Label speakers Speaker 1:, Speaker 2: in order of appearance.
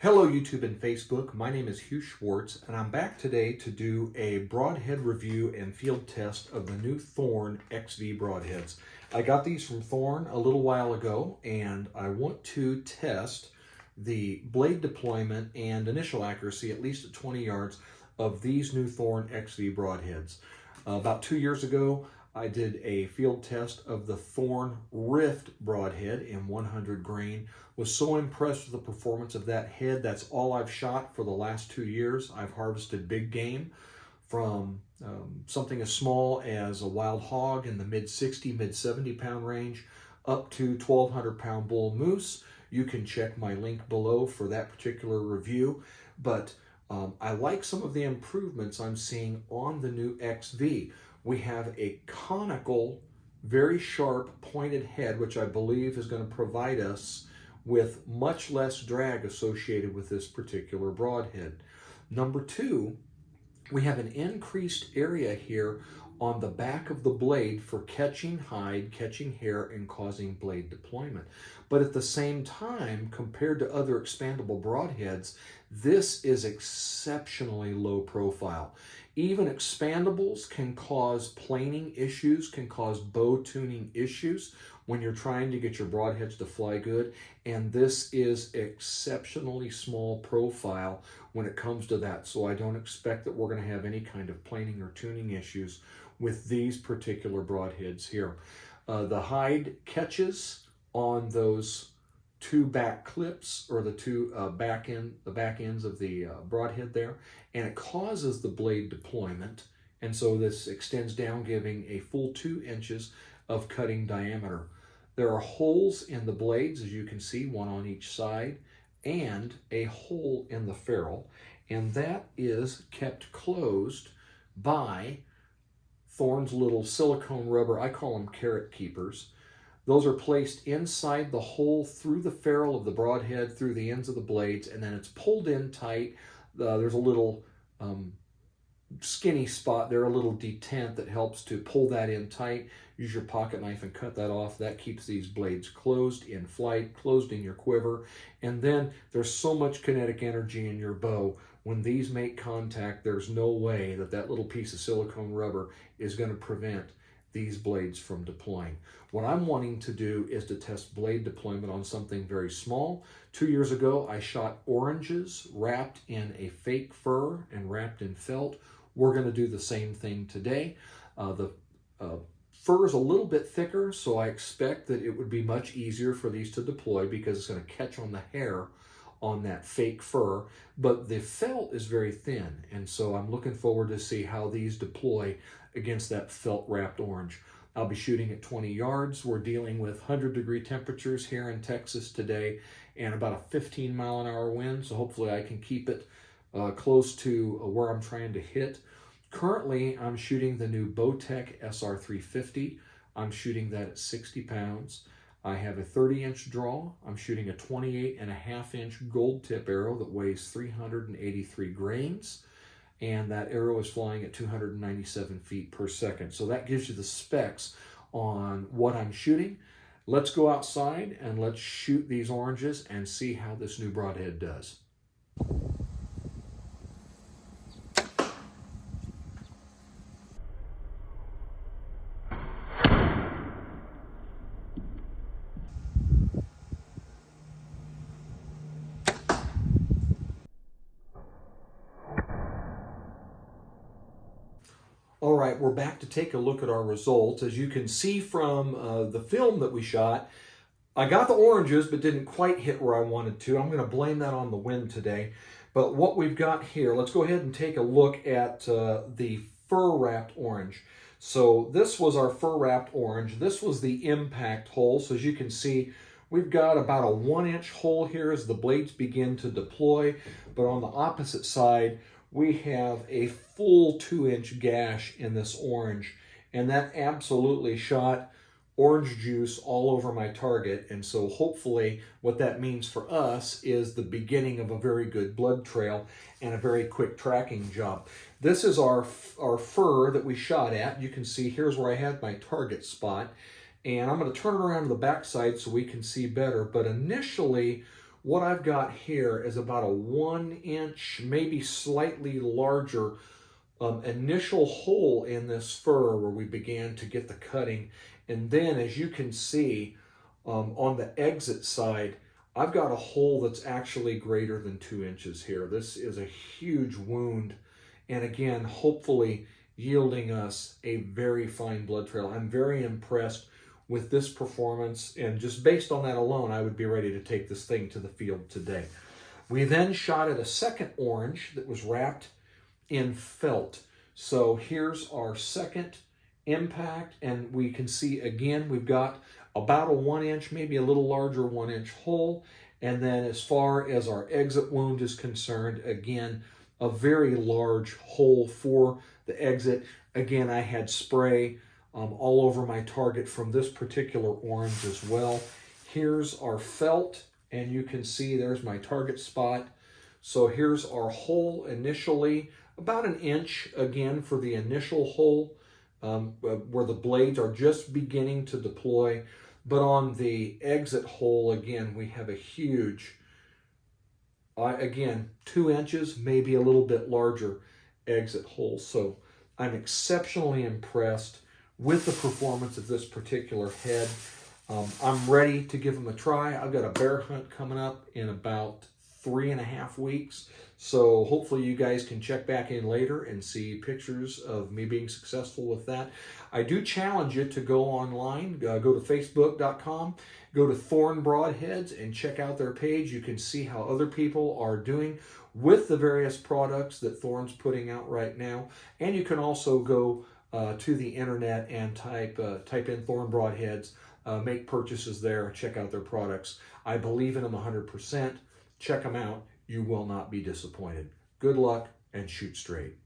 Speaker 1: Hello YouTube and Facebook, my name is Hugh Schwartz and I'm back today to do a broadhead review and field test of the new Thorn XV broadheads. I got these from Thorn a little while ago and I want to test the blade deployment and initial accuracy, at least at 20 yards, of these new Thorn XV broadheads. About 2 years ago, I did a field test of the Thorn Rift broadhead in 100 grain. Was so impressed with the performance of that head. That's all I've shot for the last 2 years. I've harvested big game from something as small as a wild hog in the mid-60, mid-70 pound range up to 1,200 pound bull moose. You can check my link below for that particular review. But I like some of the improvements I'm seeing on the new XV. We have a conical, very sharp, pointed head, which I believe is going to provide us with much less drag associated with this particular broadhead. Number two, we have an increased area here on the back of the blade for catching hide, catching hair, and causing blade deployment. But at the same time, compared to other expandable broadheads, this is exceptionally low profile. Even expandables can cause planing issues, can cause bow tuning issues when you're trying to get your broadheads to fly good. And this is exceptionally small profile when it comes to that. So I don't expect that we're going to have any kind of planing or tuning issues with these particular broadheads here. The hide catches on those two back clips, or the two back ends of the broadhead there, and it causes the blade deployment, and so this extends down, giving a full 2 inches of cutting diameter. There are holes in the blades, as you can see, one on each side, and a hole in the ferrule, and that is kept closed by Thorn's little silicone rubber, I call them carrot keepers. Those are placed inside the hole through the ferrule of the broadhead, through the ends of the blades, and then it's pulled in tight. There's a little skinny spot there, a little detent that helps to pull that in tight. Use your pocket knife and cut that off. That keeps these blades closed in flight, closed in your quiver. And then there's so much kinetic energy in your bow. When these make contact, there's no way that that little piece of silicone rubber is going to prevent these blades from deploying. What I'm wanting to do is to test blade deployment on something very small. 2 years ago, I shot oranges wrapped in a fake fur and wrapped in felt. We're going to do the same thing today. The fur is a little bit thicker, so I expect that it would be much easier for these to deploy because it's going to catch on the hair on that fake fur, but the felt is very thin, and so I'm looking forward to see how these deploy against that felt wrapped orange. I'll be shooting at 20 yards. We're dealing with 100-degree temperatures here in Texas today and about a 15-mile-an-hour wind, so hopefully I can keep it close to where I'm trying to hit. Currently, I'm shooting the new Bowtech SR350. I'm shooting that at 60 pounds. I have a 30-inch draw. I'm shooting a 28.5-inch gold tip arrow that weighs 383 grains. And that arrow is flying at 297 feet per second. So that gives you the specs on what I'm shooting. Let's go outside and let's shoot these oranges and see how this new broadhead does. All right, we're back to take a look at our results. As you can see from the film that we shot, I got the oranges but didn't quite hit where I wanted to. I'm going to blame that on the wind today. But what we've got here, let's go ahead and take a look at the fur-wrapped orange. So this was our fur-wrapped orange. This was the impact hole. So as you can see, we've got about a 1-inch hole here as the blades begin to deploy. But on the opposite side, we have a full 2-inch gash in this orange, and that absolutely shot orange juice all over my target. And so hopefully what that means for us is the beginning of a very good blood trail and a very quick tracking job. This is our fur that we shot at. You can see here's where I had my target spot, and I'm going to turn it around to the back side so we can see better. But initially what I've got here is about a 1 inch, maybe slightly larger initial hole in this fur where we began to get the cutting. And then, as you can see, on the exit side, I've got a hole that's actually greater than 2 inches here. This is a huge wound, and again, hopefully yielding us a very fine blood trail. I'm very impressed with this performance, and just based on that alone, I would be ready to take this thing to the field today. We then shot at a second orange that was wrapped in felt. So here's our second impact, and we can see again we've got about a 1 inch, maybe a little larger 1 inch hole. And then as far as our exit wound is concerned, again, a very large hole for the exit. Again, I had spray all over my target from this particular orange as well. Here's our felt, and you can see there's my target spot. So here's our hole initially, about 1 inch again for the initial hole where the blades are just beginning to deploy. But on the exit hole, again, we have a huge, again, 2 inches, maybe a little bit larger exit hole. So I'm exceptionally impressed with the performance of this particular head. I'm ready to give them a try. I've got a bear hunt coming up in about 3.5 weeks. So hopefully you guys can check back in later and see pictures of me being successful with that. I do challenge you to go online, go to facebook.com, go to Thorn Broadheads and check out their page. You can see how other people are doing with the various products that Thorn's putting out right now. And you can also go to the internet and type in Thorn Broadheads, make purchases there, check out their products. I believe in them 100%. Check them out. You will not be disappointed. Good luck and shoot straight.